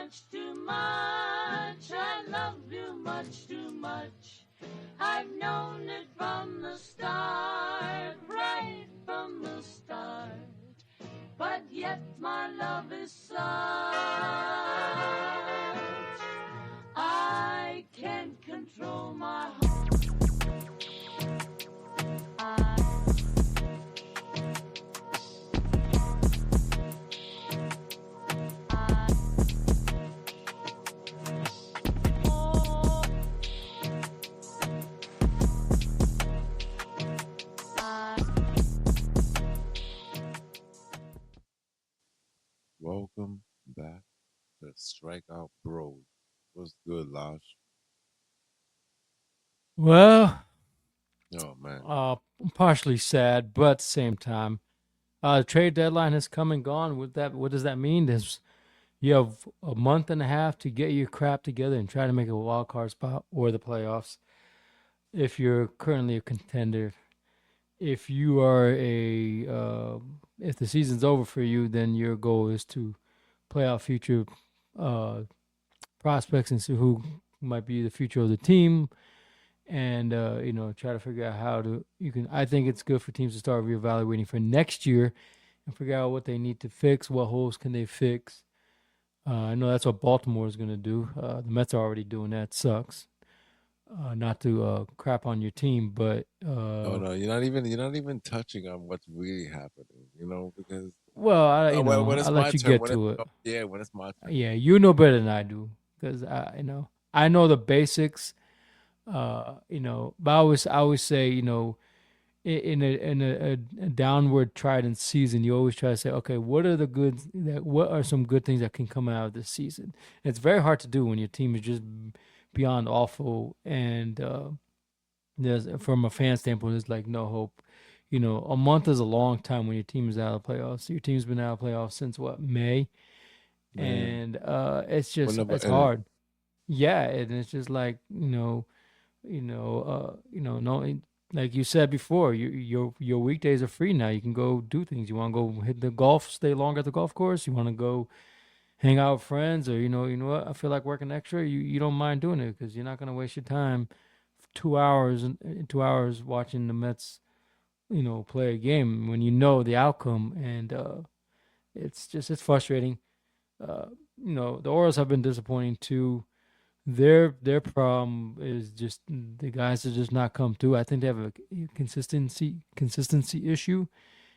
much too much. I love you much too much. I've known it from the start, right from the start. But yet my love is such, I can't control my heart. Welcome back to Strikeout Bros. What's good, Lodge? Well, Oh man. I'm partially sad, but at the same time, the trade deadline has come and gone. With that, what does that mean? You have a month and a half to get your crap together and try to make a wild card spot or the playoffs. If you're currently a contender, if you are if the season's over for you, then your goal is to play out future uh, prospects and see who might be the future of the team, and try to figure out how to you can I think it's good for teams to start reevaluating for next year and figure out what they need to fix, what holes can they fix. I know that's what Baltimore is going to do. The Mets are already doing that. Sucks. Not to crap on your team, but No, no, you're not even touching on what's really happening, because well, when I'll it's let my you turn, get to it. when it's my turn. Yeah, you know better than I do because I know the basics. But I always say, in a downward trident season, you always try to say, okay, what are some good things that can come out of this season? It's very hard to do when your team is just beyond awful, and there's from a fan standpoint, there's like no hope. A month is a long time when your team is out of the playoffs. Your team's been out of playoffs since what, May, Man, and it's just whenever it's and hard. Yeah, and it's just like no, like you said before, your weekdays are free now. You can go do things. You want to go hit the golf, stay longer at the golf course. You want to go hang out with friends, or you know what? I feel like working extra. You don't mind doing it because you're not gonna waste your time 2 hours and 2 hours watching the Mets, play a game when you know the outcome, and it's frustrating. The Orioles have been disappointing too. Their problem is just the guys that just not come through. I think they have a consistency issue,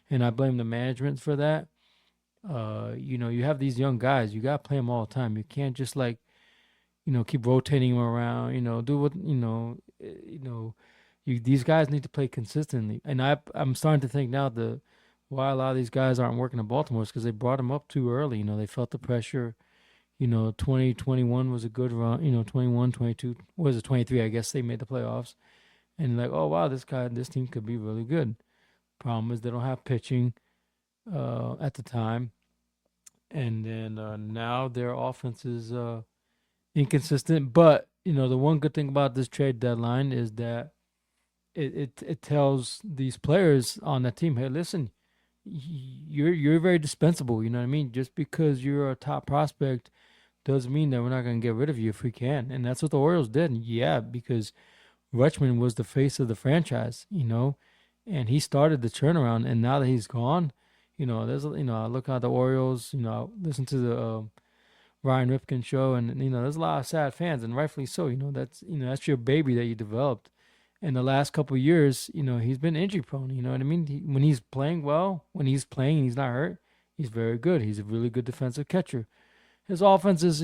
and I blame the management for that. You have these young guys. You got to play them all the time. You can't just like keep rotating them around. Do what these guys need to play consistently. And I'm starting to think now why a lot of these guys aren't working in Baltimore is because they brought them up too early. They felt the pressure. 2021 was a good run. 21, 22, was it 23? I guess they made the playoffs. And like, oh, wow, this team could be really good. Problem is they don't have pitching at the time. And then now their offense is inconsistent. But, the one good thing about this trade deadline is that it tells these players on that team, hey, listen, you're very dispensable. You know what I mean? Just because you're a top prospect does mean that we're not going to get rid of you if we can. And that's what the Orioles did. Yeah, because Rutschman was the face of the franchise, and he started the turnaround. And now that he's gone, I look at the Orioles, listen to the Ryan Ripken show, and, there's a lot of sad fans, and rightfully so. That's your baby that you developed. In the last couple of years, he's been injury prone. You know what I mean? When he's playing well, when he's playing and he's not hurt, he's very good. He's a really good defensive catcher. His offense is,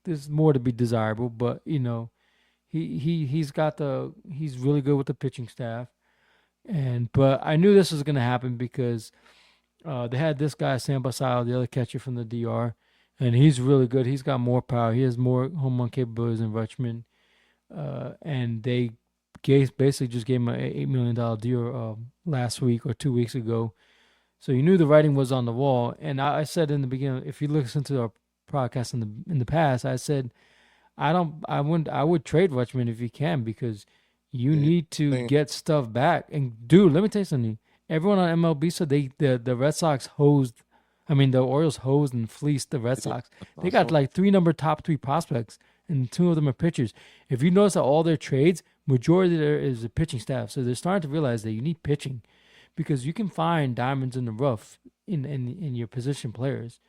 there's more to be desirable, but he's really good with the pitching staff. But I knew this was going to happen because they had this guy Sam Basallo, the other catcher from the DR, and he's really good. He's got more power. He has more home run capabilities than Rutschman, and they basically just gave him an $8 million deal last week or 2 weeks ago. So you knew the writing was on the wall. And I said in the beginning, if you listen to our podcast in the past, I said I would trade Rutschman if you can, because you yeah, need to thing, get stuff back. And dude, let me tell you something. Everyone on MLB said the Red Sox hosed I mean, the Orioles hosed and fleeced the Red Yeah, Sox. I They thought got so. like top three prospects, and two of them are pitchers. If you notice that all their trades, majority there is a pitching staff. So they're starting to realize that you need pitching because you can find diamonds in the rough in your position players.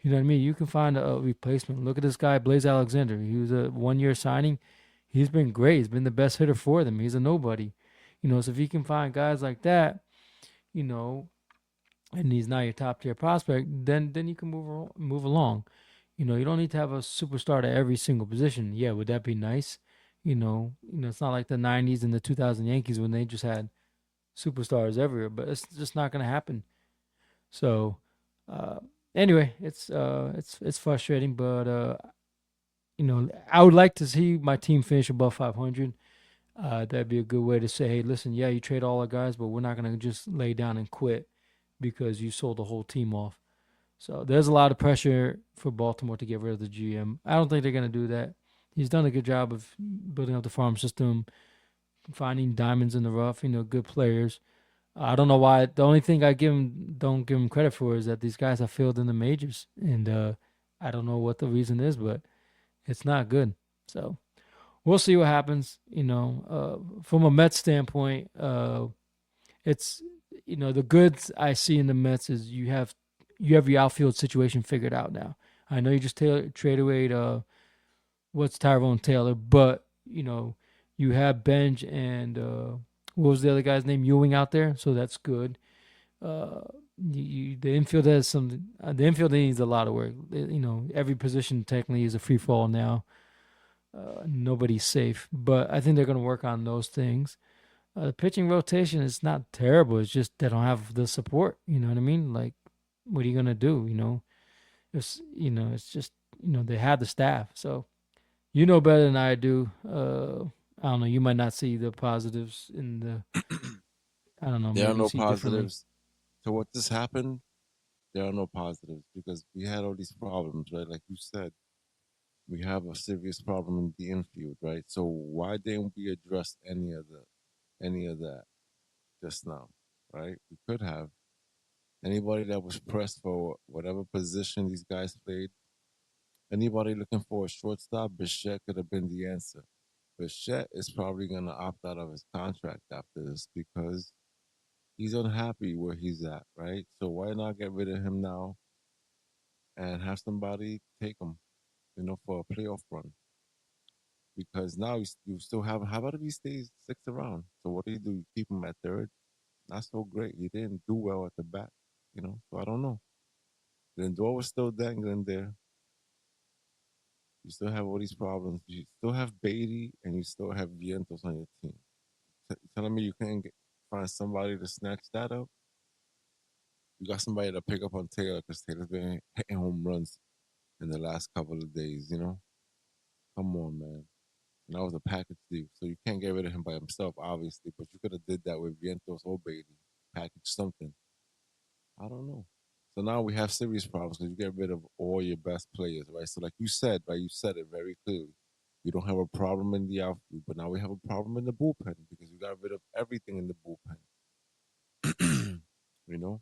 You know what I mean? You can find a replacement. Look at this guy, Blaze Alexander. He was a 1 year signing. He's been great. He's been the best hitter for them. He's a nobody. So if you can find guys like that, you know, and he's not your top tier prospect, then you can move along. You don't need to have a superstar at every single position. Yeah, would that be nice? It's not like the '90s and the 2000 Yankees when they just had superstars everywhere, but it's just not going to happen. So, uh, anyway, it's frustrating, but I would like to see my team finish above 500. That'd be a good way to say, hey, listen, yeah, you trade all our guys, but we're not going to just lay down and quit because you sold the whole team off. So there's a lot of pressure for Baltimore to get rid of the GM. I don't think they're going to do that. He's done a good job of building up the farm system, finding diamonds in the rough, good players. I don't know why. The only thing I don't give him credit for is that these guys have failed in the majors, and I don't know what the reason is, but it's not good. So we'll see what happens. From a Mets standpoint, it's the goods I see in the Mets is you have your outfield situation figured out now. I know you just trade away what's Tyrone Taylor, but you have Benj and what was the other guy's name, Ewing out there, so that's good. Uh, the infield has some. The infield needs a lot of work. Every position technically is a free fall now. Nobody's safe, but I think they're going to work on those things. The pitching rotation is not terrible. It's just they don't have the support. You know what I mean? Like, what are you gonna do? It's just they have the staff. So better than I do. I don't know. You might not see the positives in the. I don't know. There are Maybe you no see it differently. positives to what just happened. There are no positives because we had all these problems, right? Like you said, we have a serious problem in the infield, right? So why didn't we address any of that just now, right? We could have anybody that was pressed for whatever position these guys played. Anybody looking for a shortstop, Bichette could have been the answer. Bichette is probably gonna opt out of his contract after this because he's unhappy where he's at, right? So why not get rid of him now and have somebody take him, for a playoff run? Because now you still have. How about if he stays sixth around? So what do? You keep him at third? Not so great. He didn't do well at the bat. So I don't know. Lindor was still dangling there. You still have all these problems. You still have Beatty and you still have Vientos on your team. Telling me you can't find somebody to snatch that up? You got somebody to pick up on Taylor because Taylor's been hitting home runs in the last couple of days. Come on, man. And that was a package deal. So you can't get rid of him by himself, obviously, but you could have did that with Vientos or Beatty. Package something. I don't know. So now we have serious problems because you get rid of all your best players, right? So like you said, right? You said it very clearly. You don't have a problem in the outfield, but now we have a problem in the bullpen because you got rid of everything in the bullpen. you know,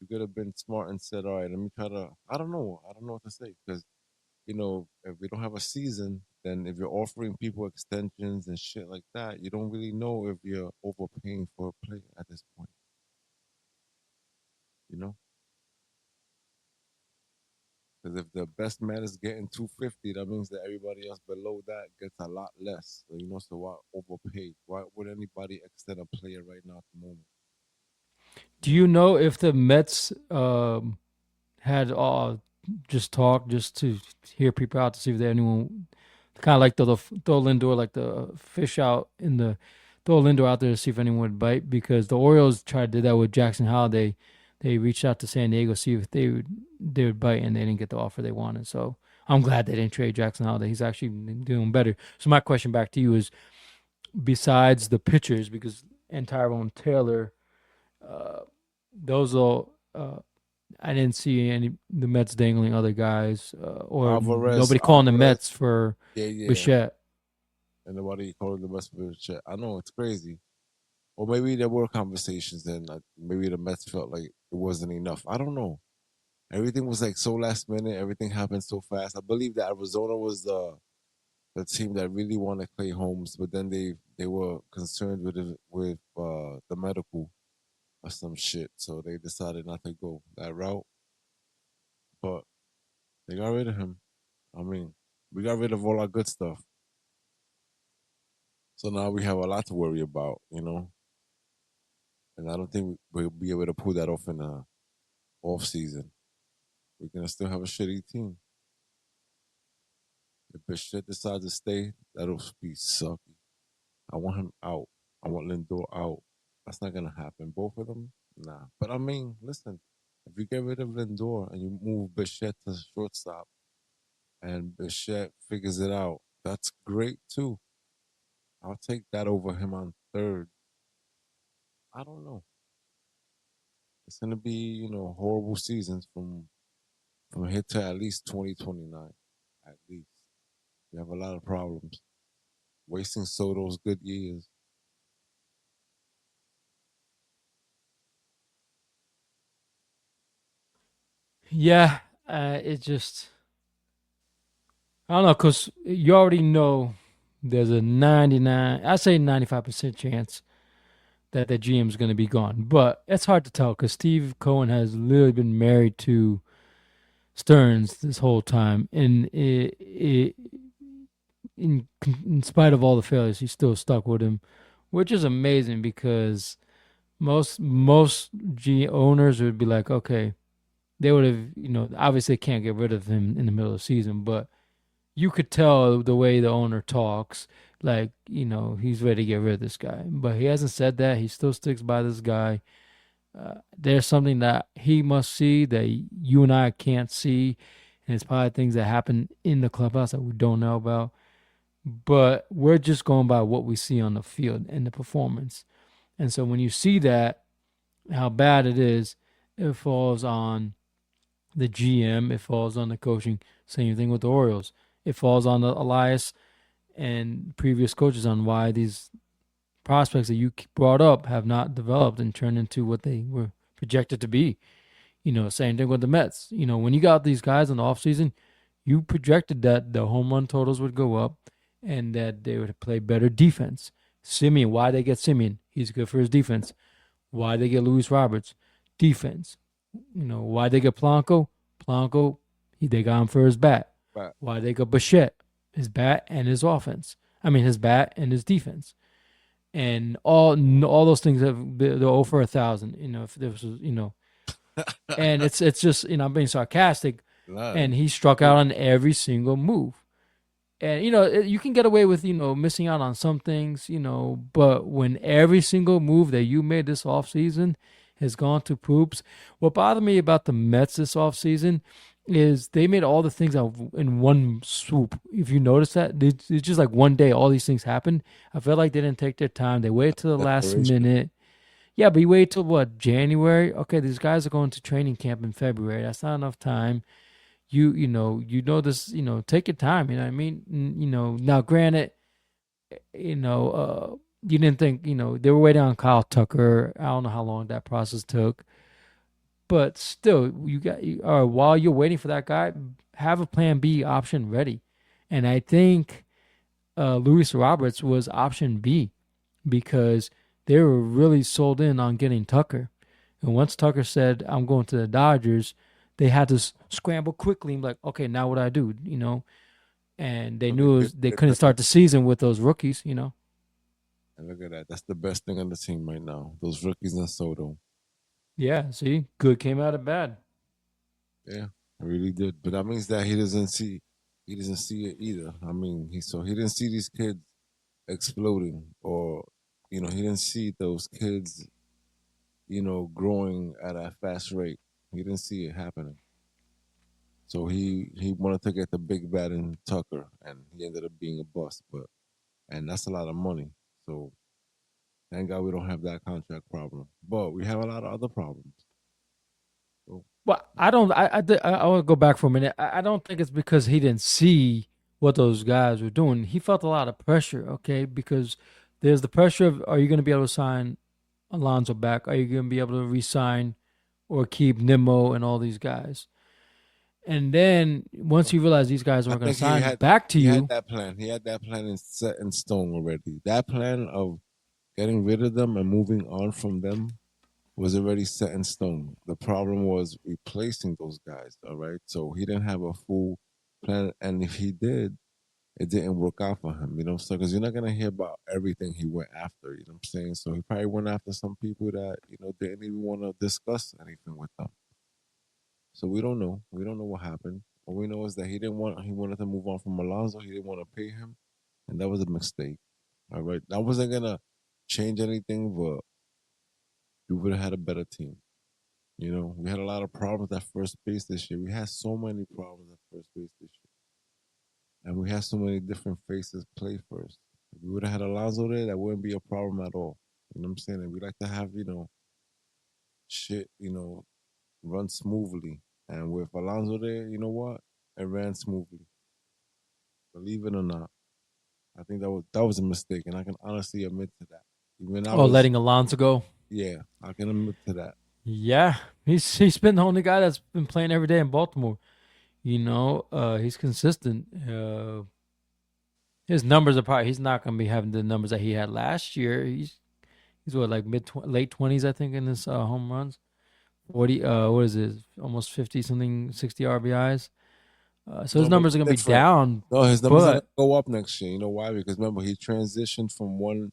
you could have been smart and said, "All right, let me try to." I don't know. I don't know what to say because if we don't have a season, then if you're offering people extensions and shit like that, you don't really know if you're overpaying for a player at this point. You know, because if the best man is getting 250, that means that everybody else below that gets a lot less. So why overpay? Why would anybody extend a player right now at the moment? Do you know if the Mets had just talk just to hear people out to see if there anyone kind of like throw Lindor like the fish out in the throw Lindor out there to see if anyone would bite because the Orioles tried to do that with Jackson Holiday. They reached out to San Diego to see if they would bite and they didn't get the offer they wanted. So I'm glad they didn't trade Jackson Holiday. He's actually doing better. So my question back to you is besides the pitchers because and Tyrone Taylor, uh, those all I didn't see any the Mets dangling other guys or Alvarez, nobody calling the Alvarez, Mets for yeah, yeah, Bichette. and nobody called the best player shit. I know it's crazy. Or maybe there were conversations and maybe the Mets felt like it wasn't enough. I don't know. Everything was like so last minute. Everything happened so fast. I believe that Arizona was the team that really wanted Clay Holmes, but then they were concerned with the medical or some shit, so they decided not to go that route. But they got rid of him. I mean, we got rid of all our good stuff, so now we have a lot to worry about, And I don't think we'll be able to pull that off in the off season. We're gonna still have a shitty team. If Bichette decides to stay, that'll be sucky. I want him out. I want Lindor out. That's not gonna happen. Both of them, nah. But I mean, listen, if you get rid of Lindor and you move Bichette to shortstop, and Bichette figures it out, that's great too. I'll take that over him on third. I don't know. It's gonna be, horrible seasons from here to at least 2029. At least we have a lot of problems. Wasting Soto's good years. Yeah, it just I don't know because you already know there's a 99, I say 95% chance that the GM is going to be gone, but it's hard to tell because Steve Cohen has literally been married to Stearns this whole time, and in spite of all the failures, he's still stuck with him, which is amazing because most G owners would be like, okay, they would have, obviously can't get rid of him in the middle of the season, but you could tell the way the owner talks, like, he's ready to get rid of this guy. But he hasn't said that. He still sticks by this guy. There's something that he must see that you and I can't see. And it's probably things that happen in the clubhouse that we don't know about. But we're just going by what we see on the field and the performance. And so when you see that, how bad it is, it falls on the GM, it falls on the coaching. Same thing with the Orioles. It falls on the Elias and previous coaches on why these prospects that you brought up have not developed and turned into what they were projected to be. Same thing with the Mets. When you got these guys in the offseason, you projected that the home run totals would go up and that they would play better defense. Simeon, why they get Simeon? He's good for his defense. Why they get Luis Roberts? Defense. Why they get Blanco? Blanco, they got him for his bat. But Why they got Bichette? His bat and his offense. I mean, his bat and his defense. And all those things have they're over 1,000. If this was, and it's just I'm being sarcastic. And he struck out on every single move. And you can get away with missing out on some things, but when every single move that you made this offseason has gone to poops. What bothered me about the Mets this offseason is they made all the things out in one swoop. If you notice that, it's just like one day all these things happened. I felt like they didn't take their time. They waited till the last minute. Yeah, but you wait till what, January? Okay, these guys are going to training camp in February. That's not enough time. You know this, take your time, you know what I mean? Now granted, you didn't think, they were waiting on Kyle Tucker. I don't know how long that process took. But still, while you're waiting for that guy, have a plan B option ready. And I think Luis Roberts was option B because they were really sold in on getting Tucker. And once Tucker said, I'm going to the Dodgers, they had to scramble quickly and be like, okay, now what do I do? And they knew they couldn't start the season with those rookies, And look at that. That's the best thing on the team right now. Those rookies and Soto. Yeah, see, good came out of bad. Yeah, I really did. But that means that he doesn't see it either. I mean, he didn't see these kids exploding, or he didn't see those kids, growing at a fast rate. He didn't see it happening. So he wanted to get the big bat in Tucker, and he ended up being a bust. And that's a lot of money. So thank God we don't have that contract problem. But we have a lot of other problems. So, Well, I don't. I want to go back for a minute. I don't think it's because he didn't see what those guys were doing. He felt a lot of pressure. Okay, because there's the pressure of, are you going to be able to sign Alonso back? Are you going to be able to re-sign or keep Nimmo and all these guys? And then once you realize these guys I aren't going to think he sign had back to he had you, that plan. He had that plan set in stone already. That plan of getting rid of them and moving on from them was already set in stone. The problem was replacing those guys. All right, so he didn't have a full plan, and if he did, it didn't work out for him. You know, so because you're not gonna hear about everything he went after. You know what I'm saying? So he probably went after some people that didn't even want to discuss anything with them. So we don't know. We don't know what happened. All we know is that he didn't want. He wanted to move on from Alonso. He didn't want to pay him, and that was a mistake. All right, that wasn't gonna change anything, but we would have had a better team. You know, we had a lot of problems at first base this year. We had so many problems at first base this year, and we had so many different faces play first. If we would have had Alonso there, that wouldn't be a problem at all. You know what I'm saying? And we like to have shit, run smoothly. And with Alonso there, you know what? It ran smoothly. Believe it or not, I think that was a mistake, and I can honestly admit to that. Even I oh, was, letting Alonso go. yeah, I can admit to that. Yeah, he's been the only guy that's been playing every day in Baltimore. He's consistent. His numbers are probably he's not going to be having the numbers that he had last year. He's what like late 20s I think in his home runs. 40 what is it? Almost 50 something 60 RBIs. So his No, but numbers are going to be different. down, No, his numbers are gonna but go up next year. You know why? Because remember, he transitioned from one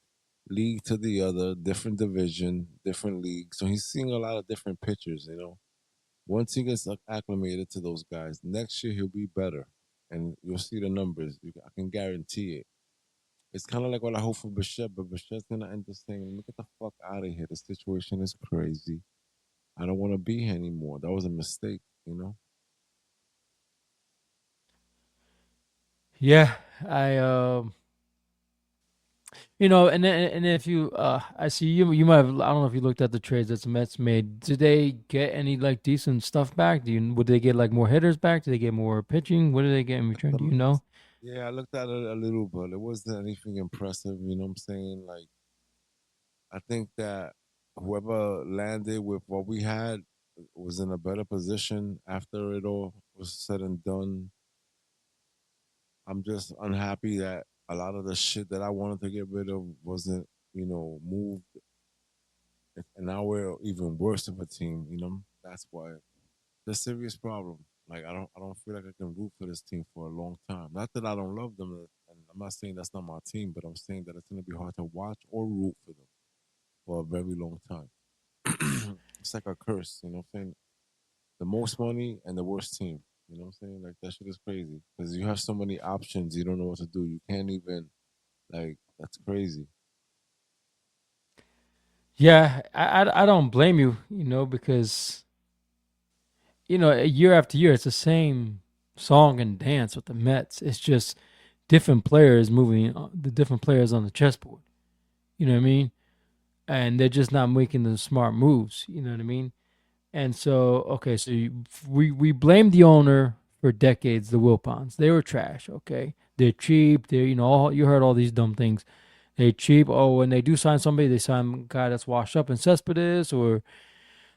league to the other, different division, different league. So he's seeing a lot of different pitchers. Once he gets acclimated to those guys, next year he'll be better, and you'll see the numbers. I can guarantee it. It's kind of like what I hope for Bichette, but Bichette's gonna end up saying, "Look, get the fuck out of here. The situation is crazy. I don't want to be here anymore. That was a mistake." You know. yeah, I and if you I see you might have I don't know if you looked at the trades that the Mets made. Did they get any like decent stuff back? Would they get like more hitters back? Did they get more pitching? What did they get in return? The Do you Mets, know? yeah, I looked at it a little, but it wasn't anything impressive. You know what I'm saying? Like, I think that whoever landed with what we had was in a better position after it all was said and done. I'm just unhappy that a lot of the shit that I wanted to get rid of wasn't, moved. And now we're even worse of a team. That's why it's a serious problem. Like I don't feel like I can root for this team for a long time. Not that I don't love them, and I'm not saying that's not my team, but I'm saying that it's gonna be hard to watch or root for them for a very long time. It's like a curse, you know what I'm saying? The most money and the worst team. You know what I'm saying? Like that shit is crazy because you have so many options, you don't know what to do. You can't even like that's crazy. Yeah, I don't blame you, because year after year it's the same song and dance with the Mets. It's just different players moving the different players on the chessboard. You know what I mean? And they're just not making the smart moves. You know what I mean? And so, okay, so we blame the owner for decades. The Wilpons, they were trash. Okay, they're cheap. They're you heard all these dumb things. They cheap. Oh, when they do sign somebody, they sign a guy that's washed up in Cespedes, or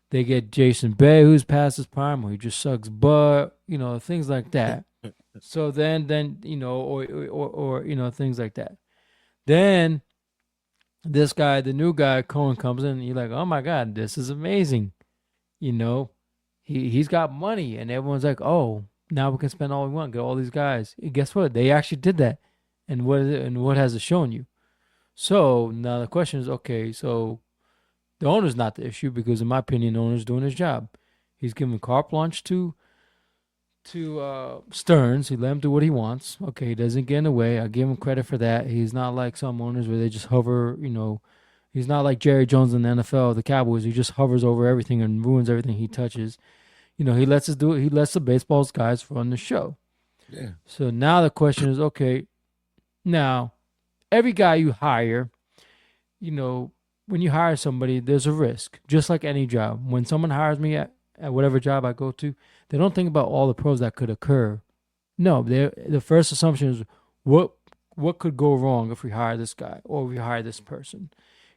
they get Jason Bay, who's past his prime, or he just sucks butt. Things like that. So then or things like that. Then this guy, the new guy, Cohen comes in, and you're like, oh my god, this is amazing. You know, he's got money, and everyone's like, oh, now we can spend all we want, get all these guys. And guess what? They actually did that, and what is it? And what has it shown you? So now the question is, okay, so the owner's not the issue because, in my opinion, the owner's doing his job. He's giving carte blanche to Stearns. He let him do what he wants. Okay, he doesn't get in the way. I give him credit for that. He's not like some owners where they just hover. He's not like Jerry Jones in the NFL, the Cowboys. He just hovers over everything and ruins everything he touches. He lets us do it. He lets the baseball's guys run the show. Yeah. So now the question is, okay, now every guy you hire, when you hire somebody, there's a risk, just like any job. When someone hires me at whatever job I go to, they don't think about all the pros that could occur. No, the first assumption is what could go wrong if we hire this guy or we hire this person.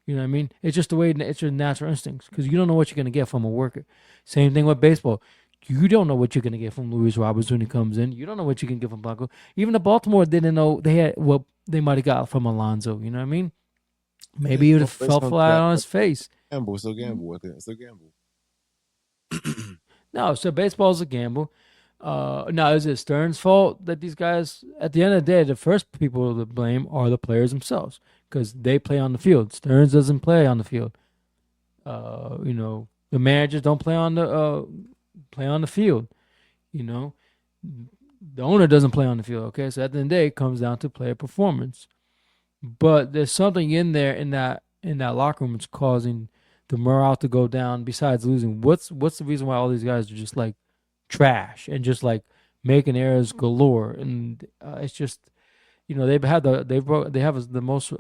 You know what I mean? It's just the way it's your natural instincts because you don't know what you're going to get from a worker. Same thing with baseball. You don't know what you're gonna get from Luis Roberts when he comes in. You don't know what you can get from Blanco. Even the Baltimore didn't know they had what they might have got from Alonso. You know what I mean? Maybe he It's would all have based fell on flat track. on But his face. gamble. It's a gamble. I think it's a gamble. No, so baseball's a gamble. Now, is it Stern's fault that these guys, at the end of the day, the first people to blame are the players themselves because they play on the field. Stearns doesn't play on the field. The managers don't play on the field. You know, the owner doesn't play on the field. Okay, so at the end of the day, it comes down to player performance. But there's something in there in that locker room that's causing the morale to go down. Besides losing, what's the reason why all these guys are just like trash and just like making errors galore? And it's just they have the most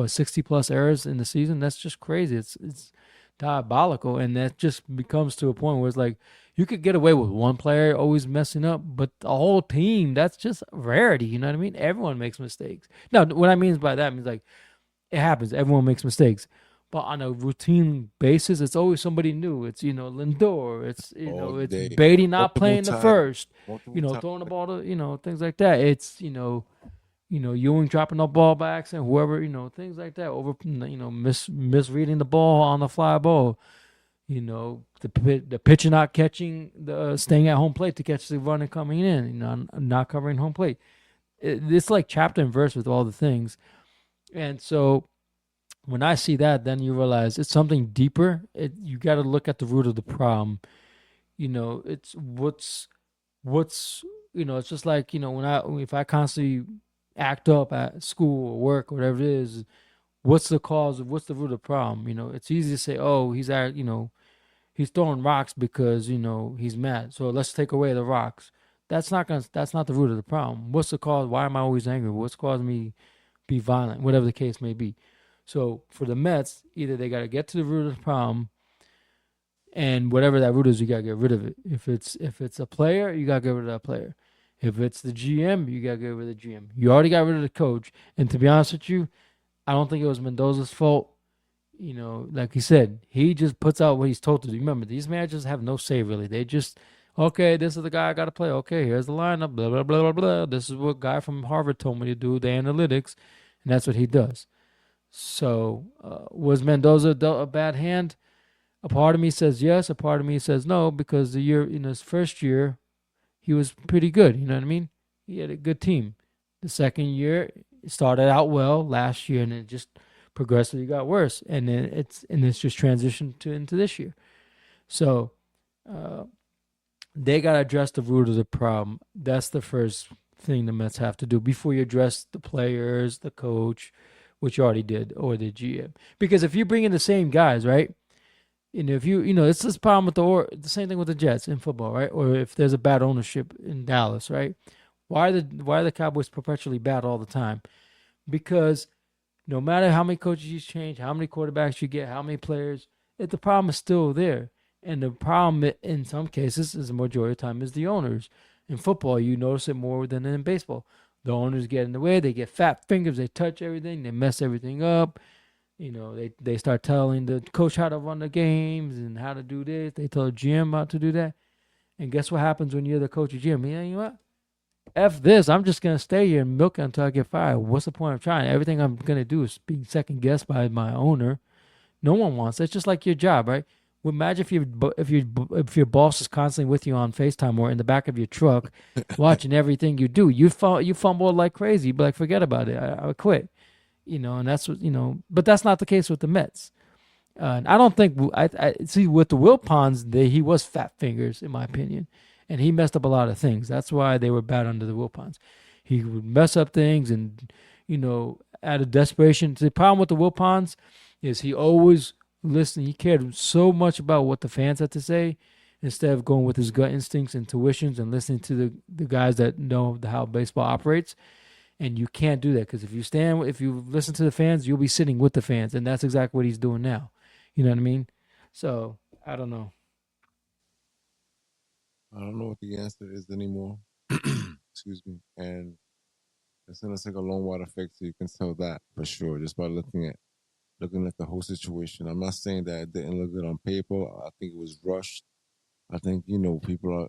60 plus errors in the season. That's just crazy. It's diabolical, and that just becomes to a point where it's like you could get away with one player always messing up, but the whole team, that's just rarity. You know what I mean? Everyone makes mistakes. Now, what I mean by that means like it happens. Everyone makes mistakes. But on a routine basis, it's always somebody new. It's Lindor. It's All it's day, Beatty not multiple playing the times, first. multiple times. Throwing the ball to things like that. It's Ewing dropping the ball by accident. Whoever things like that. Misreading the ball on the fly ball. The pitcher not catching staying at home plate to catch the runner coming in. Not covering home plate. It's like chapter and verse with all the things, and so when I see that, then you realize it's something deeper. You got to look at the root of the problem. It's what's it's just like if I constantly act up at school or work or whatever it is, what's the cause of what's the root of the problem? It's easy to say, oh, he's throwing rocks because he's mad, so let's take away the rocks. That's not the root of the problem. What's the cause? Why am I always angry? What's causing me be violent? Whatever the case may be. So for the Mets, either they got to get to the root of the problem, and whatever that root is, you got to get rid of it. If it's a player, you got to get rid of that player. If it's the GM, you got to get rid of the GM. You already got rid of the coach, and to be honest with you, I don't think it was Mendoza's fault. Like he said, he just puts out what he's told to do. Remember, these managers have no say really. They just, okay, this is the guy I got to play. Okay, here's the lineup. Blah blah blah blah blah. This is what guy from Harvard told me to do. The analytics, and that's what he does. So, was Mendoza dealt a bad hand? A part of me says yes. A part of me says no because the year in his first year, he was pretty good. You know what I mean? He had a good team. The second year, it started out well last year, and it just progressively got worse. And then it's just transitioned into this year. So, they got to address the root of the problem. That's the first thing the Mets have to do before you address the players, the coach, which you already did, or the GM. Because if you bring in the same guys, right? If it's this problem with the same thing with the Jets in football, right? Or if there's a bad ownership in Dallas, right? Why are the Cowboys perpetually bad all the time? Because no matter how many coaches you change, how many quarterbacks you get, how many players, the problem is still there. And the problem in some cases is the majority of the time is the owners. In football, you notice it more than in baseball. The owners get in the way. They get fat fingers. They touch everything. They mess everything up. They start telling the coach how to run the games and how to do this. They tell the GM how to do that. And guess what happens when you're the coach of GM? You know what? F this. I'm just going to stay here and milk it until I get fired. What's the point of trying? Everything I'm going to do is being second guessed by my owner. No one wants it. It's just like your job, right? Well, imagine if your boss is constantly with you on FaceTime or in the back of your truck, watching everything you do. You fumble like crazy. You'd be like, forget about it. I quit. And that's what But that's not the case with the Mets. And I don't think I see with the Wilpons. He was fat fingers in my opinion, and he messed up a lot of things. That's why they were bad under the Wilpons. He would mess up things, and out of desperation. The problem with the Wilpons is he always listened. He cared so much about what the fans had to say instead of going with his gut instincts and tuitions and listening to the guys that know how baseball operates. And you can't do that because if you listen to the fans, you'll be sitting with the fans, and that's exactly what he's doing now. You know what I mean? So I don't know. I don't know what the answer is anymore. Excuse me. And it's gonna take a long while to fix. So you can tell that for sure just by looking at the whole situation. I'm not saying that it didn't look good on paper. I think it was rushed. I think people are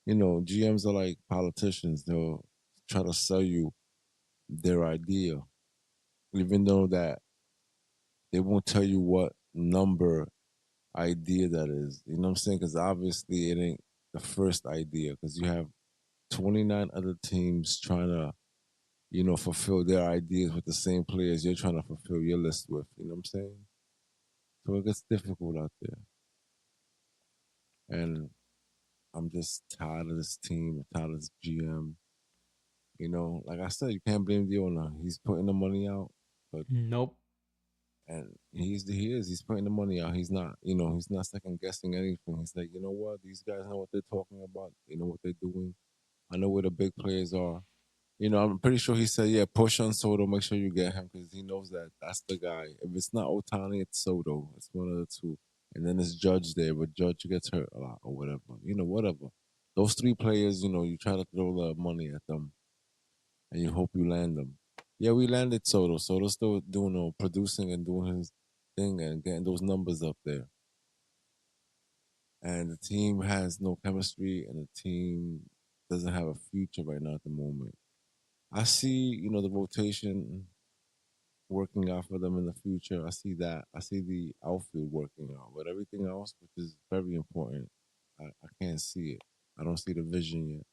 GMs are like politicians. They'll try to sell you their idea, even though that they won't tell you what number idea that is. You know what I'm saying? Because obviously it ain't the first idea. Because you have 29 other teams trying to fulfill their ideas with the same players you're trying to fulfill your list with. You know what I'm saying? So it gets difficult out there. And I'm just tired of this team, tired of this GM. Like I said, you can't blame the owner. He's putting the money out, but Nope. and he's putting the money out. He's not, he's not second guessing anything. He's like, you know what, these guys know what they're talking about. They know what they're doing. I know where the big players are. I'm pretty sure he said, yeah, push on Soto, make sure you get him because he knows that that's the guy. If it's not Otani, it's Soto. It's one of the two. And then it's Judge there, but Judge gets hurt a lot or whatever. Whatever. Those three players, you try to throw the money at them and you hope you land them. Yeah, we landed Soto. Soto's still doing producing and doing his thing and getting those numbers up there. And the team has no chemistry and the team doesn't have a future right now at the moment. I see, the rotation working out for them in the future. I see that. I see the outfield working out. But everything else, which is very important, I can't see it. I don't see the vision yet.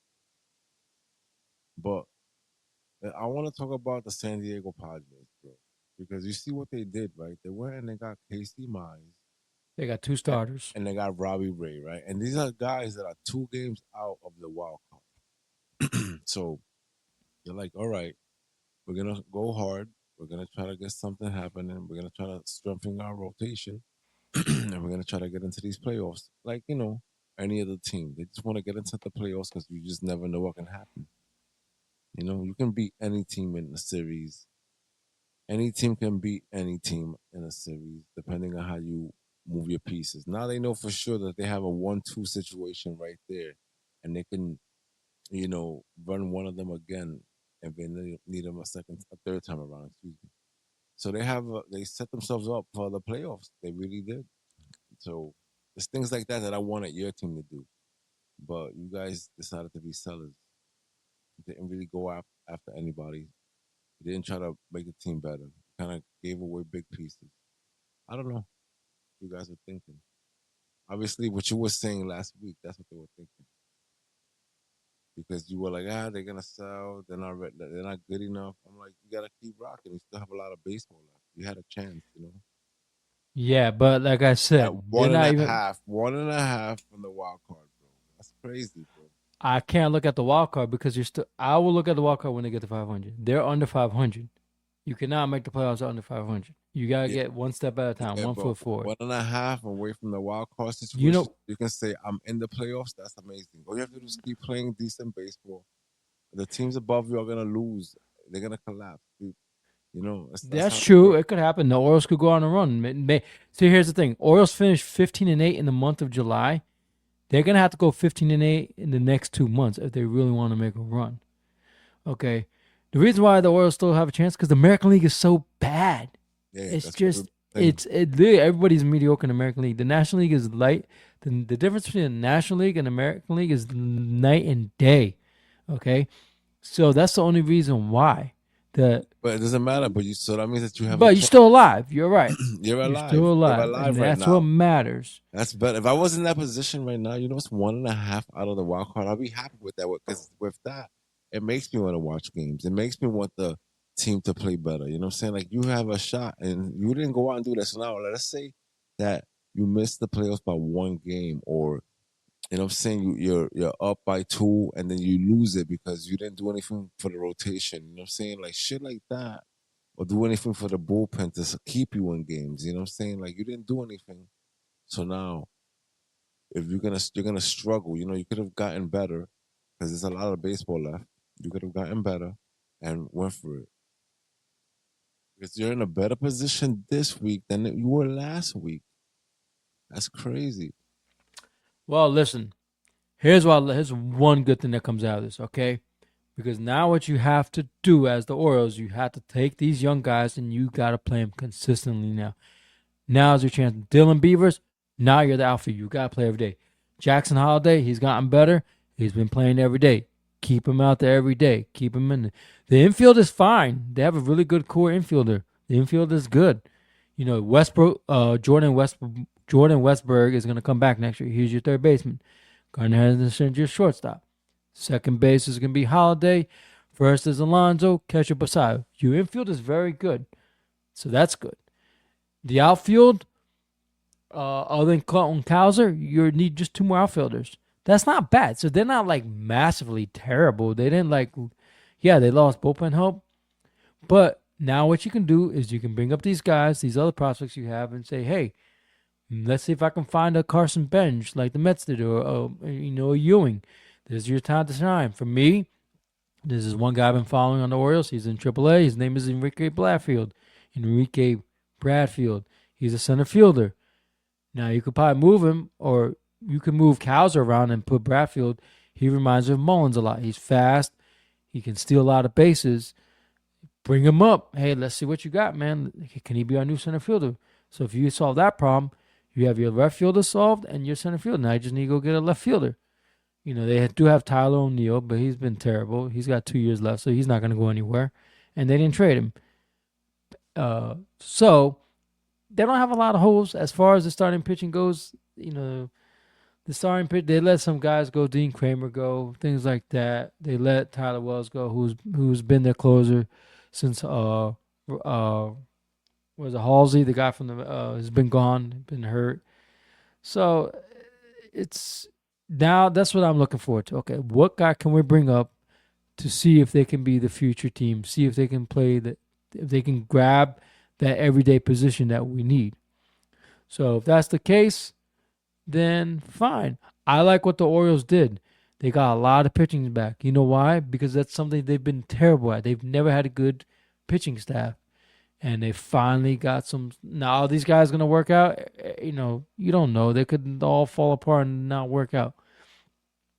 But I want to talk about the San Diego Padres, bro. Because you see what they did, right? They went and they got Casey Mize. They got two starters. And they got Robbie Ray, right? And these are guys that are 2 games out of the wild card. So you're like, all right, we're going to go hard. We're going to try to get something happening. We're going to try to strengthen our rotation. And we're going to try to get into these playoffs. Like, any other team. They just want to get into the playoffs because you just never know what can happen. You can beat any team in the series. Any team can beat any team in a series, depending on how you move your pieces. Now they know for sure that they have a 1-2 situation right there, and they can, run one of them again if they need them a third time around. Excuse me. So they set themselves up for the playoffs. They really did. So there's things like that I wanted your team to do, but you guys decided to be sellers. You didn't really go after anybody. You didn't try to make the team better. You kind of gave away big pieces. I don't know. You guys were thinking. Obviously, what you were saying last week, that's what they were thinking. Because you were like, they're gonna sell. They're not good enough. I'm like, you gotta keep rocking. You still have a lot of baseball left. You had a chance. Yeah, but like I At said, they're not even. one and a half from the wild card, bro. That's crazy, bro. I can't look at the wild card because you're still. I will look at the wild card when they get to 500. They're under 500. You cannot make the playoffs under 500. You gotta get one step at a time, Yeah, one but foot forward. 1.5 away from the wild card situation, You know, you can say I'm in the playoffs. That's amazing. All you have to do is keep playing decent baseball. The teams above you are gonna lose. They're gonna collapse. That's that's how it true. works. It could happen. The Orioles could go on a run. See, here's the thing: Orioles finished 15-8 in the month of July. They're gonna have to go 15-8 in the next 2 months if they really want to make a run. Okay. The reason why the Orioles still have a chance because the American League is so bad. Yeah, It's that's just the thing. literally everybody's mediocre in the American League. The National League is light. The difference between the National League and the American League is night and day. Okay, so that's the only reason why. But it doesn't matter. So that means that you have. But you're still alive. You're right. You're You're alive. still You're alive, alive and right that's what now. matters. That's better. If I was in that position right now, it's 1.5 out of the wild card. I'd be happy with that because with that, it makes me want to watch games. It makes me want the team to play better. You know what I'm saying? Like you have a shot and you didn't go out and do that. So now let's say that you missed the playoffs by 1 game, or what I'm saying, you're up by 2 and then you lose it because you didn't do anything for the rotation. You know what I'm saying? Like shit like that. Or do anything for the bullpen to keep you in games. You know what I'm saying? Like you didn't do anything. So now if you're gonna struggle. You could have gotten better because there's a lot of baseball left. You could have gotten better and went for it because you're in a better position this week than you were last week. That's crazy. Well, listen. Here's one good thing that comes out of this. Okay, because now what you have to do as the Orioles, you have to take these young guys and you got to play them consistently now. Now's your chance. Dylan Beavers, now you're the outfield. You got to play every day. Jackson Holiday, he's gotten better. He's been playing every day. Keep him out there every day. Keep him in there. The infield is fine. They have a really good core infielder. The infield is good. You know, Jordan Westberg is going to come back next year. He's your third baseman. Gardner Henderson, your shortstop. Second base is going to be Holiday. First is Alonso. Catcher Basayo. Your infield is very good. So that's good. The outfield, other than Clinton Cowser, you need just 2 more outfielders. That's not bad. So they're not like massively terrible. They didn't they lost bullpen help. But now what you can do is you can bring up these guys, these other prospects you have, and say, hey, let's see if I can find a Carson Bench like the Mets did, or a Ewing. This is your time to shine. For me, this is one guy I've been following on the Orioles. He's in AAA. His name is Enrique Bradfield. He's a center fielder. Now, you could probably move him, or you can move Cowser around and put Bradfield. He reminds me of Mullins a lot. He's fast. He can steal a lot of bases. Bring him up. Hey, let's see what you got, man. Can he be our new center fielder? So if you solve that problem, you have your left fielder solved and your center fielder. Now you just need to go get a left fielder. You know, they do have Tyler O'Neill, but he's been terrible. He's got 2 years left, so he's not going to go anywhere. And they didn't trade him. So they don't have a lot of holes as far as the starting pitching goes. You know, the starting pitch, they let some guys go, Dean Kramer go, things like that. They let Tyler Wells go, who's been their closer since was it Halsey, the guy from the has been gone, been hurt. So it's now that's what I'm looking forward to. Okay, what guy can we bring up to see if they can be the future team? See if they can if they can grab that everyday position that we need. So if that's the case, then fine. I like what the Orioles did. They got a lot of pitching back. You know why? Because that's something they've been terrible at. They've never had a good pitching staff. And they finally got some. Now, are these guys going to work out? You know, you don't know. They could all fall apart and not work out.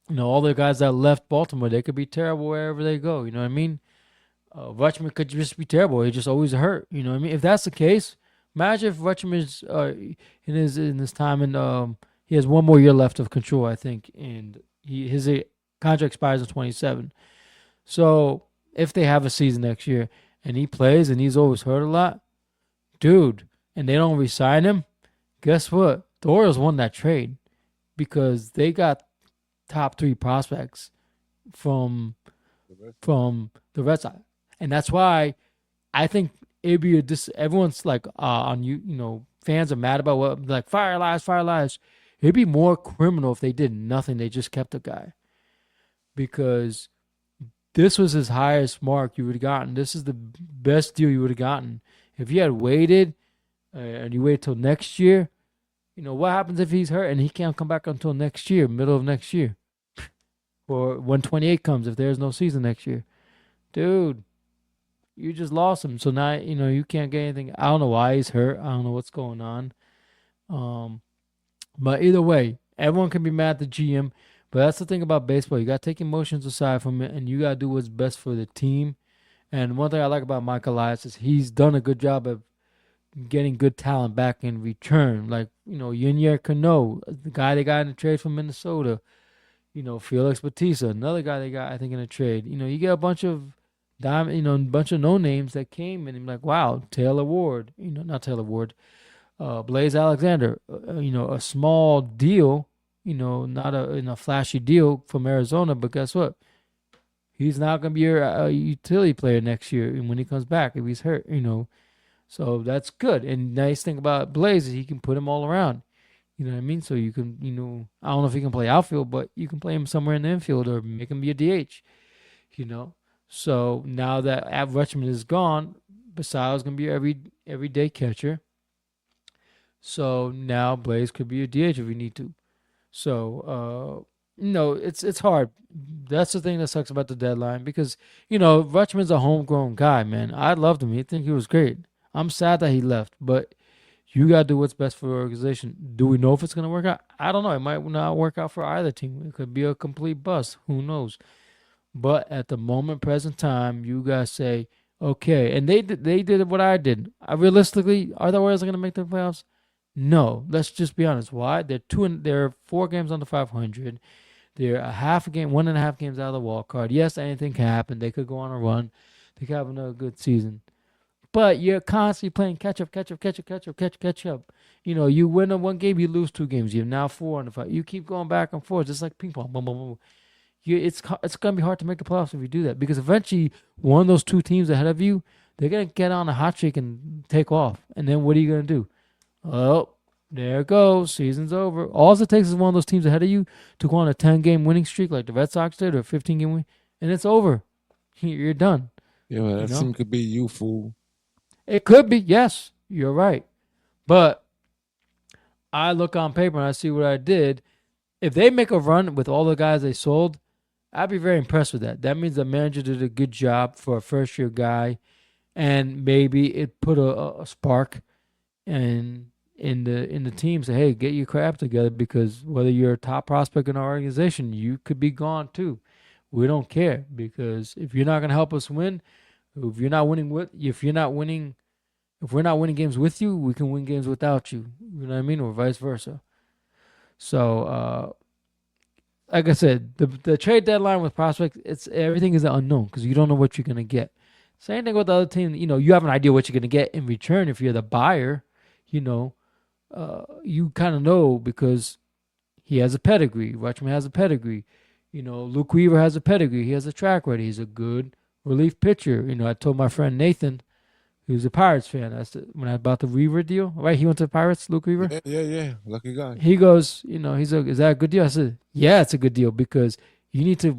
You know, all the guys that left Baltimore, they could be terrible wherever they go. You know what I mean? Rutschman could just be terrible. He just always hurt. You know what I mean? If that's the case, imagine if Rutschman is in his time, and he has 1 more year left of control, I think, and his contract expires in 27. So if they have a season next year and he plays and he's always hurt a lot, dude, and they don't re-sign him, guess what? The Orioles won that trade because they got top 3 prospects from the Red Sox. And that's why I think it'd be everyone's like fans are mad about what, like, fire Elias. It'd be more criminal if they did nothing. They just kept the guy. Because this was his highest mark you would have gotten. This is the best deal you would have gotten. If you had waited and you wait till next year, you know, what happens if he's hurt and he can't come back until next year, middle of next year? Or when 28 comes, if there's no season next year. Dude, you just lost him. So now, you know, you can't get anything. I don't know why he's hurt. I don't know what's going on. But either way, everyone can be mad at the GM. But that's the thing about baseball. You got to take emotions aside from it, and you got to do what's best for the team. And one thing I like about Mike Elias is he's done a good job of getting good talent back in return. Like, you know, Yunier Cano, the guy they got in the trade from Minnesota. You know, Felix Bautista, another guy they got, I think, in a trade. You know, you get a bunch of no names that came, and I'm like, wow, Taylor Ward. You know, not Taylor Ward. Blaze Alexander. You know, a small deal. You know, not a flashy deal from Arizona, but guess what? He's not going to be your utility player next year when he comes back if he's hurt, you know. So that's good. And nice thing about Blaze is he can put him all around. You know what I mean? So you can, you know, I don't know if he can play outfield, but you can play him somewhere in the infield or make him be a DH, you know. So now that Rutschman is gone, Basal's going to be your everyday catcher. So now Blaze could be a DH if we need to. So, no, it's hard. That's the thing that sucks about the deadline because, you know, Rutschman's a homegrown guy, man. I loved him. I think he was great. I'm sad that he left, but you got to do what's best for the organization. Do we know if it's going to work out? I don't know. It might not work out for either team. It could be a complete bust. Who knows? But at the present time, you guys say, okay. And they did what I did. Realistically, are the Warriors going to make the playoffs? No, let's just be honest. Why? They're 4 games under 500. They're a half a game, 1.5 games out of the wild card. Yes, anything can happen. They could go on a run. They could have another good season. But you're constantly playing catch up, catch up, catch up, catch up, catch up. You win one game, you lose 2 games. You have now 4 under 5. You keep going back and forth, just like ping pong. Boom, boom, boom. It's gonna be hard to make the playoffs if you do that, because eventually one of those 2 teams ahead of you, they're gonna get on a hot streak and take off. And then what are you gonna do? Oh, there it goes. Season's over. All it takes is one of those teams ahead of you to go on a 10-game winning streak like the Red Sox did, or a 15-game win, and it's over. You're done. Yeah, well, that team could be you, fool. It could be. Yes, you're right. But I look on paper and I see what I did. If they make a run with all the guys they sold, I'd be very impressed with that. That means the manager did a good job for a first-year guy, and maybe it put a spark in the team. Say, hey, get your crap together, because whether you're a top prospect in our organization, you could be gone too. We don't care, because if you're not going to help us win, if we're not winning games with you, we can win games without you. You know what I mean, or vice versa. So, like I said, the trade deadline with prospects, everything is unknown, because you don't know what you're gonna get. Same thing with the other team. You have an idea what you're gonna get in return if you're the buyer. You kind of know, because he has a pedigree. Rutschman has a pedigree. Luke Weaver has a pedigree. He has a track record. He's a good relief pitcher. I told my friend Nathan, who's a Pirates fan, when I bought the Weaver deal, right? He went to the Pirates, Luke Weaver. Yeah. Lucky guy. He goes, is that a good deal? I said, yeah, it's a good deal, because you need to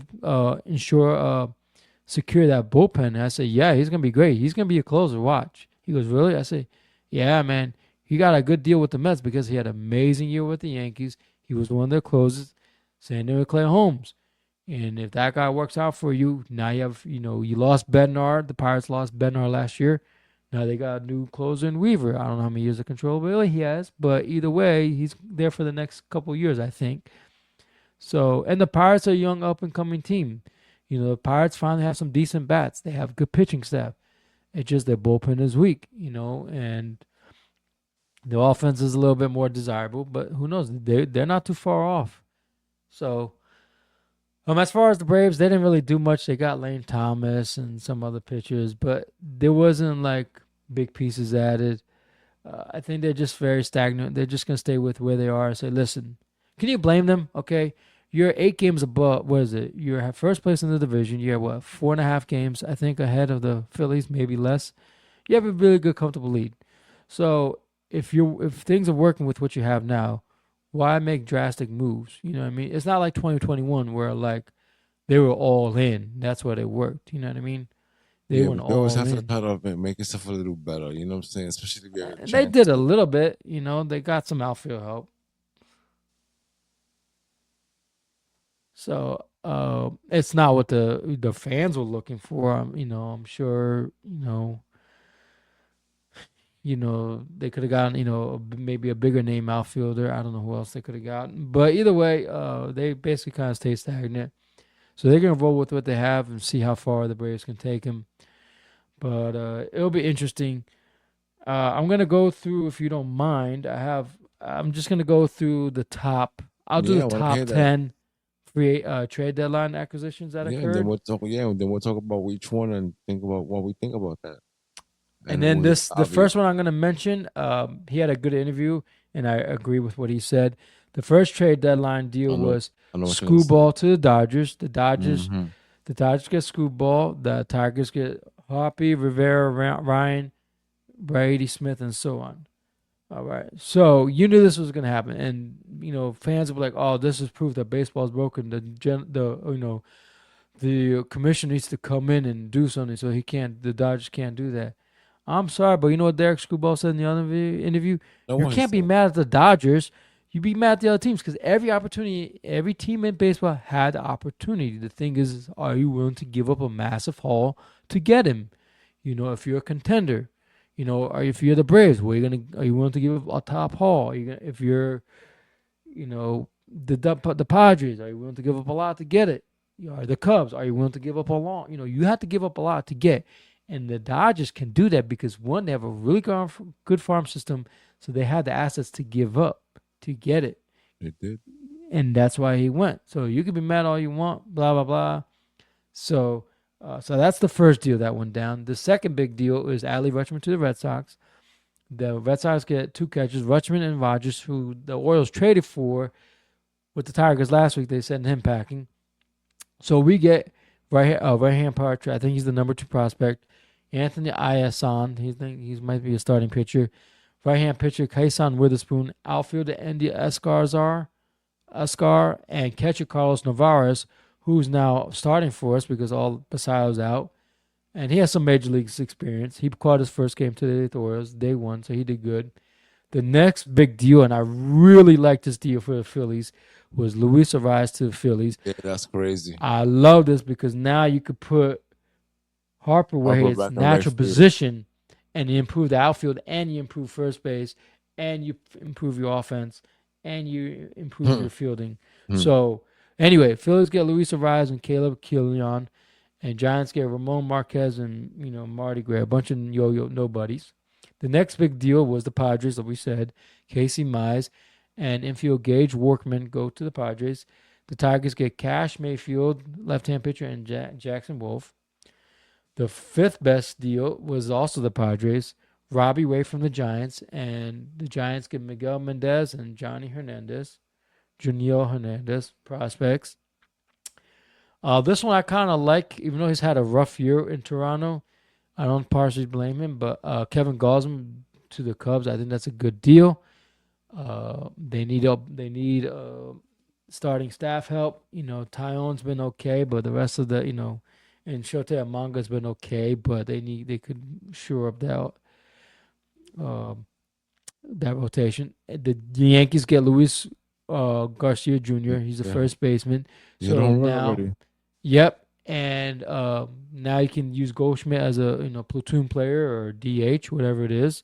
secure that bullpen. And I said, yeah, he's gonna be great. He's gonna be a closer. Watch. He goes, really? I said, yeah, man. He got a good deal with the Mets, because he had an amazing year with the Yankees. He was one of their closers. Same thing with Clay Holmes. And if that guy works out for you, now you have, you lost Bednar. The Pirates lost Bednar last year. Now they got a new closer in Weaver. I don't know how many years of controllability he has, but either way, he's there for the next couple of years, I think. So, and the Pirates are a young, up-and-coming team. The Pirates finally have some decent bats. They have good pitching staff. It's just their bullpen is weak, and the offense is a little bit more desirable, but who knows? They're not too far off. So, as far as the Braves, they didn't really do much. They got Lane Thomas and some other pitchers, but there wasn't like big pieces added. I think they're just very stagnant. They're just going to stay with where they are and say, listen, can you blame them? Okay, you're 8 games above. What is it? You're first place in the division. You're 4.5 games, I think, ahead of the Phillies, maybe less. You have a really good, comfortable lead. So if things are working with what you have now, why make drastic moves? You know what I mean? It's not like 2021 where like they were all in. That's why they worked. You know what I mean? They went all in. They always have to try to make yourself a little better. You know what I'm saying? Especially if you're they did a little bit. They got some outfield help. So it's not what the fans were looking for. I'm sure. They could have gotten, maybe a bigger name outfielder. I don't know who else they could have gotten. But either way, they basically kind of stay stagnant. So they're going to roll with what they have and see how far the Braves can take him. But it'll be interesting. I'm going to go through, if you don't mind, I'm just going to go through the top. I'll do the top 10 free trade deadline acquisitions that occurred. Then we'll talk about each one and think about what we think about that. And then the first one I'm going to mention, he had a good interview, and I agree with what he said. The first trade deadline deal was Screwball to the Dodgers. The Dodgers get Screwball. The Tigers get Hoppy, Rivera, Ryan, Brady Smith, and so on. All right. So you knew this was going to happen, and fans were like, "Oh, this is proof that baseball is broken." The commission needs to come in and do something, so the Dodgers can't do that. I'm sorry, but you know what Derek Screwball said in the other interview? You can't be mad at the Dodgers. You be mad at the other teams, because every team in baseball had the opportunity. The thing is, are you willing to give up a massive haul to get him? If you're a contender, or if you're the Braves, are you willing to give up a top haul? If you're, the Padres, are you willing to give up a lot to get it? Or the Cubs, are you willing to give up a lot? You have to give up a lot to get. And the Dodgers can do that because, one, they have a really good farm system. So they had the assets to give up to get it. They did. And that's why he went. So you can be mad all you want, blah, blah, blah. So so that's the first deal that went down. The second big deal is Adley Rutschman to the Red Sox. The Red Sox get two catchers, Rutschman and Rogers, who the Orioles traded for with the Tigers last week. They sent him packing. So we get right-hand pitcher. I think he's the number 2 prospect. Anthony Iason. He might be a starting pitcher. Right-hand pitcher Kaisan Witherspoon. Outfielder Andy Escar, and catcher Carlos Navarez, who's now starting for us because all Basayo's out. And he has some major leagues experience. He caught his first game today at the Orioles, day 1, so he did good. The next big deal, and I really like this deal for the Phillies, was Luis Arias to the Phillies. Yeah, that's crazy. I love this because now you could put Harper where his natural position, and you improve the outfield, and you improve first base, and you improve your offense, and you improve your fielding. So anyway, Phillies get Luis Arias and Caleb Killian, and Giants get Ramon Marquez and Marty Gray, a bunch of yo-yo nobodies. The next big deal was the Padres, like we said. Casey Mize and infield Gage Workman go to the Padres. The Tigers get Cash Mayfield, left-hand pitcher, and Jackson Wolf. The fifth best deal was also the Padres. Robbie Ray from the Giants, and the Giants get Miguel Mendez and Junior Hernandez prospects. This one I kind of like, even though he's had a rough year in Toronto. I don't partially blame him, but Kevin Gausman to the Cubs, I think that's a good deal. They need starting staff help. Tyone's been okay, but the rest of the and Shohei Amanga's been okay, but they could shore up that rotation. The Yankees get Luis Garcia Jr. He's a first baseman. So now, yep. And now you can use Goldschmidt as a platoon player or DH, whatever it is.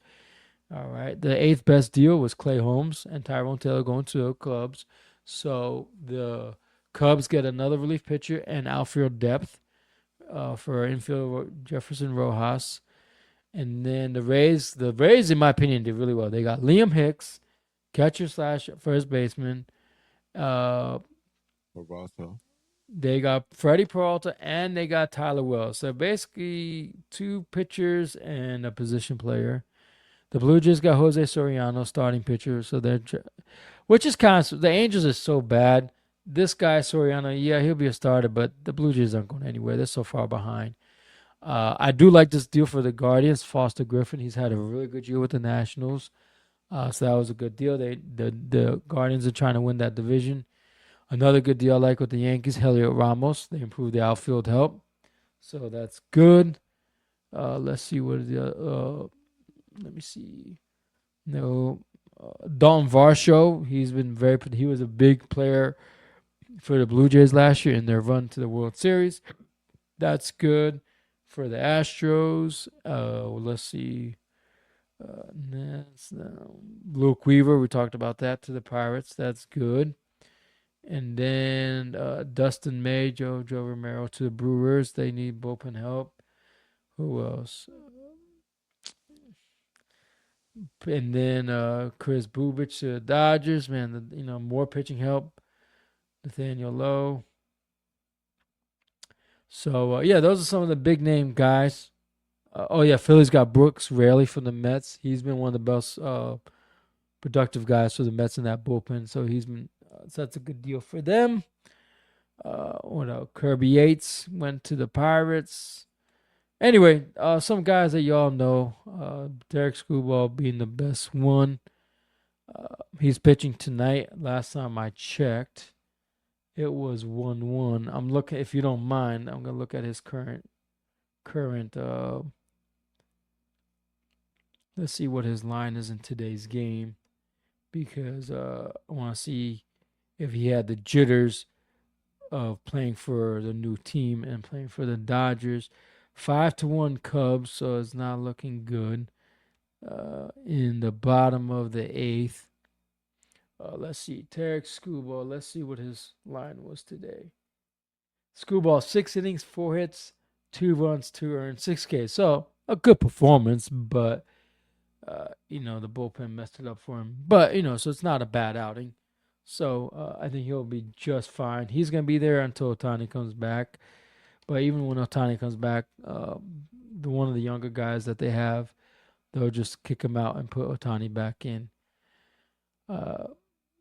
All right. The eighth best deal was Clay Holmes and Tyrone Taylor going to the Cubs. So the Cubs get another relief pitcher and outfield depth for infield Jefferson Rojas. And then the Rays, in my opinion, did really well. They got Liam Hicks, catcher / first baseman. They got Freddie Peralta, and they got Tyler Wells. So basically 2 pitchers and a position player. The Blue Jays got Jose Soriano, starting pitcher. So which is kind of, the Angels is so bad. This guy Soriano, yeah, he'll be a starter, but the Blue Jays aren't going anywhere. They're so far behind. I do like this deal for the Guardians. Foster Griffin, he's had a really good year with the Nationals. So that was a good deal. The Guardians are trying to win that division. Another good deal I like with the Yankees, Heliot Ramos. They improved the outfield help. So that's good. Let's see what the let me see. No, Dalton Varsho. He was a big player for the Blue Jays last year in their run to the World Series. That's good. For the Astros, let's see. Luke Weaver, we talked about that, to the Pirates. That's good. And then Dustin May, Joe Romero to the Brewers. They need bullpen help. Who else? And then Chris Bubich to the Dodgers. Man, more pitching help. Nathaniel Lowe. So, those are some of the big name guys. Philly's got Brooks Raley from the Mets. He's been one of the best productive guys for the Mets in that bullpen. So so that's a good deal for them. What else? Kirby Yates went to the Pirates. Anyway, some guys that y'all know. Derek Screwball being the best one. He's pitching tonight. Last time I checked, it was 1-1. I'm looking, if you don't mind, I'm gonna look at his current. Let's see what his line is in today's game, because I want to see if he had the jitters of playing for the new team and playing for the Dodgers. 5-1 Cubs, so it's not looking good. In the bottom of the 8th. Let's see. Tarek Screwball. Let's see what his line was today. Screwball, 6 innings, 4 hits, 2 runs, 2 earned, 6 Ks. So a good performance, but The bullpen messed it up for him. But so it's not a bad outing. So I think he'll be just fine. He's gonna be there until Otani comes back. But even when Otani comes back, the one of the younger guys that they have, they'll just kick him out and put Otani back in. Uh,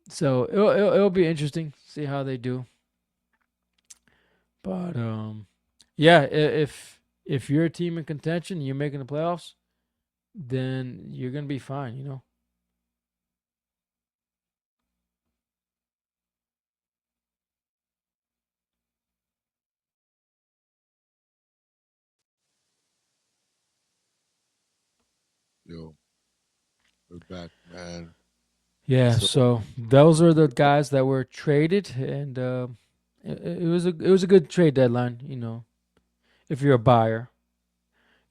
so it'll be interesting to see how they do. But yeah, if you're a team in contention, you're making the playoffs, then you're gonna be fine. Yo, we're back, man. Yeah. So So those are the guys that were traded, and it was a good trade deadline. If you're a buyer,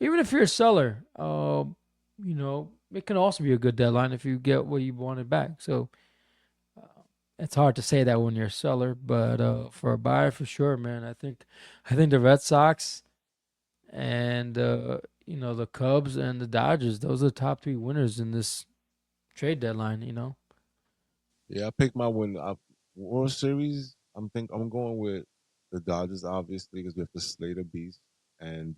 even if you're a seller, it can also be a good deadline if you get what you wanted back. So it's hard to say that when you're a seller, but for a buyer, for sure, man. I think the Red Sox and the Cubs and the Dodgers, those are the top three winners in this trade deadline. yeah, I picked my win. World Series. I'm going with the Dodgers, obviously, because we have to slay the beast, and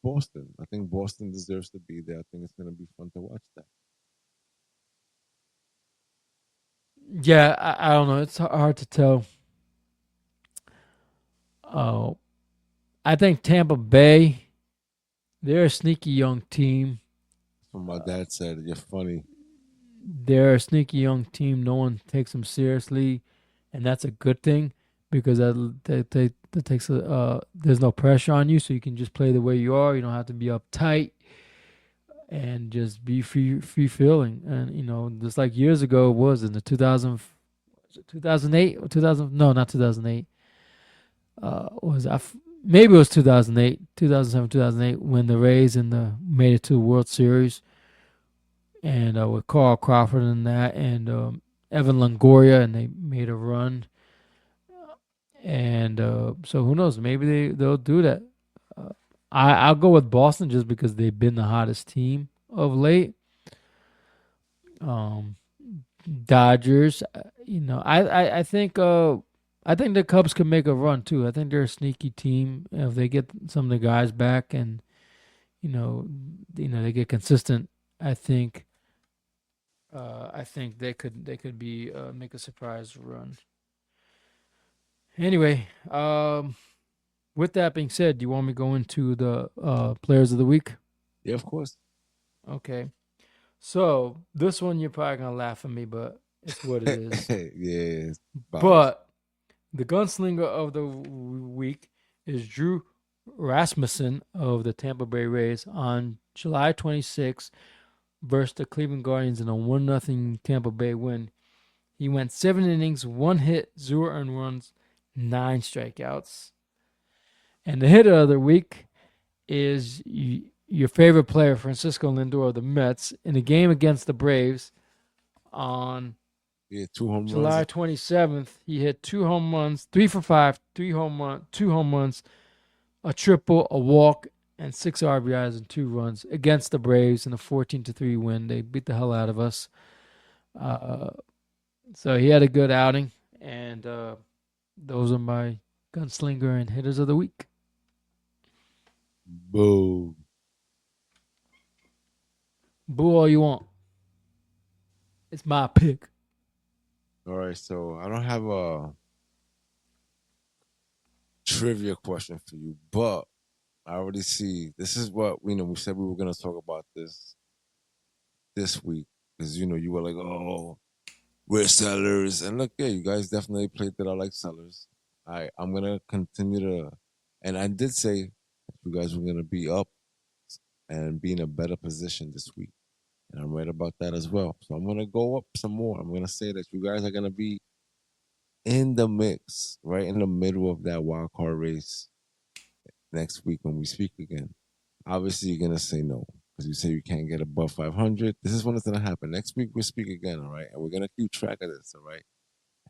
Boston. I think Boston deserves to be there. I think it's gonna be fun to watch that. Yeah, I don't know. It's hard to tell. Oh, I think Tampa Bay, they're a sneaky young team. That's what my dad said. You're funny. They're a sneaky young team. No one takes them seriously, and that's a good thing because that takes there's no pressure on you, so you can just play the way you are. You don't have to be uptight and just be free feeling. And just like years ago it was in the 2008 or 2000, no, not 2008. Was I? Maybe it was 2008, 2007, 2008 when the Rays made it to the World Series, and with Carl Crawford and that, and Evan Longoria, and they made a run. And so who knows? Maybe they'll do that. Uh, I'll go with Boston just because they've been the hottest team of late. Um, Dodgers, I think the Cubs could make a run too. I think they're a sneaky team if they get some of the guys back and you know they get consistent. I think they could be make a surprise run. Anyway, with that being said, do you want me to go into the players of the week? Yeah, of course. Okay. So this one you're probably gonna laugh at me, but it's what it is. Yeah, bias. But the gunslinger of the week is Drew Rasmussen of the Tampa Bay Rays on July 26th versus the Cleveland Guardians in a 1-0 Tampa Bay win. He went 7 innings, 1 hit, 0 earned runs, 9 strikeouts. And the hitter of the week is your favorite player, Francisco Lindor of the Mets, in a game against the Braves on Yeah, 2 home runs. July 27th. He hit 2 home runs, 3 for 5, 2 home runs, a triple, a walk, and 6 RBIs and 2 runs against the Braves in a 14-3 win. They beat the hell out of us. Uh, so he had a good outing, and those are my gunslinger and hitters of the week. Boo. Boo all you want. It's my pick. All right, so I don't have a trivia question for you, but I already see this is what we know. We said we were gonna talk about this week because you were like, oh, we're sellers, and look, yeah, you guys definitely played that out like sellers. I'm gonna continue to, and I did say you guys were gonna be up and be in a better position this week, and I'm right about that as well. So I'm gonna go up some more. I'm gonna say that you guys are gonna be in the mix, right in the middle of that wild card race next week when we speak again. Obviously, you're gonna say no because you say you can't get above 500. This is when it's gonna happen. Next week we'll speak again, all right? And we're gonna keep track of this, all right?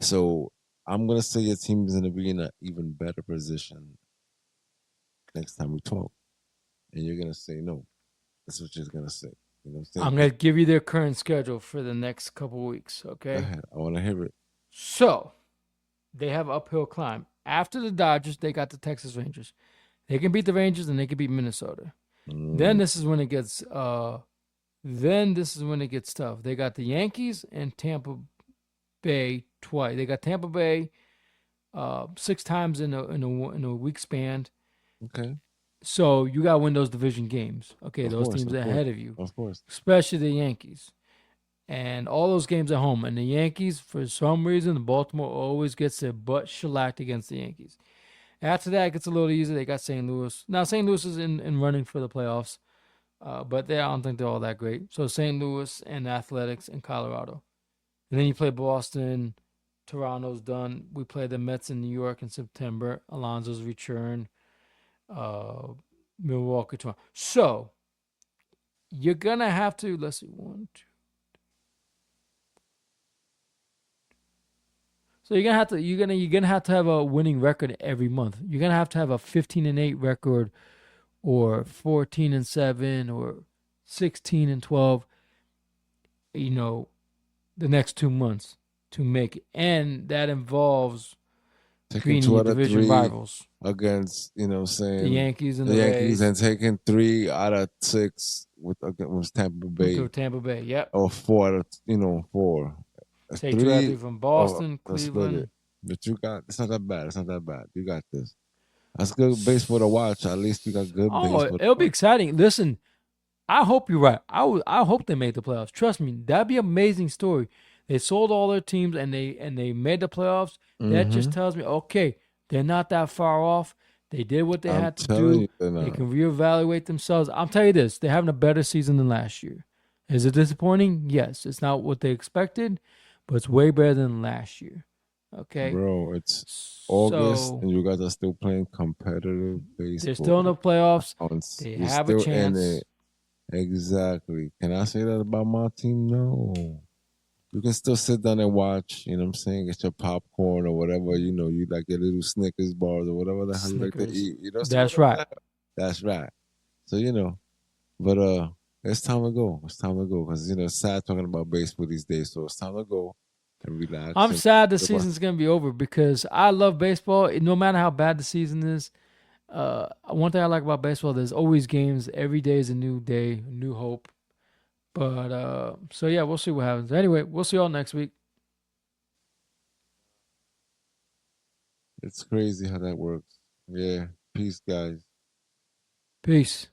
So I'm gonna say your team is gonna be in an even better position next time we talk, and you're gonna say no. That's what you're gonna say. You know what I'm I'm saying? gonna give you their current schedule for the next couple weeks. Go Okay. ahead. I want to hear it. So they have uphill climb. After the Dodgers, they got the Texas Rangers. They can beat the Rangers and they can beat Minnesota. Mm, Then this is when it gets tough. They got the Yankees and Tampa Bay twice. They got Tampa Bay 6 times in a week span. okay. So you got to win those division games. Okay, Of those course. teams Of are course. ahead of you, Of course. especially the Yankees. And all those games at home. And the Yankees, for some reason, the Baltimore always gets their butt shellacked against the Yankees. After that, it gets a little easier. They got St. Louis. Now, St. Louis is in running for the playoffs, but I don't think they're all that great. So St. Louis and Athletics and Colorado. And then you play Boston. Toronto's done. We play the Mets in New York in September. Alonso's return. Uh, Milwaukee, Toronto. So you're gonna have to. Let's see, one, two. So you're gonna have to have a winning record every month. You're gonna have to have a 15-8 record, or 14-7, or 16-12. You know, the next 2 months to make it, and that involves Taking beating two your out of division three rivals, against, you know what I'm the saying, Yankees and the the Yankees, Rays, and taking 3 out of 6 with Tampa with Bay, Tampa Bay. Yep. or 4. A Take 2 out of 3 3, from or Boston, a split it. Cleveland. But you got, it's not that bad. It's not that bad. You got this. That's good baseball to watch. At least we got good Oh, baseball to it'll be watch. exciting. Listen, I hope you're right. I hope they make the playoffs. Trust me, that'd be an amazing story. They sold all their teams and they made the playoffs. That just Mm-hmm. tells me, okay, they're not that far off. They did what they I'm had to telling do. you, they're They not. can reevaluate themselves. I'll tell you this: they're having a better season than last year. Is it disappointing? Yes. It's not what they expected, but it's way better than last year. Okay, Bro, it's August so and you guys are still playing competitive they're still in baseball. the playoffs. They You're have a still in it. chance. Exactly. Can I say that about my team? No. You can still sit down and watch, you know what I'm saying? Get your popcorn or whatever, you like your little Snickers bars or whatever the hell you like to Snickers. eat. You know, see That's whatever the right. hell. That's right. So, but it's time to go. It's time to go. Because, it's sad talking about baseball these days. So it's time to go and relax I'm and sad the about. season's gonna be over because I love baseball. No matter how bad the season is, one thing I like about baseball, there's always games. Every day is a new day, new hope. But so yeah, we'll see what happens. Anyway, we'll see y'all next week. It's crazy how that works. Yeah. Peace, guys. Peace.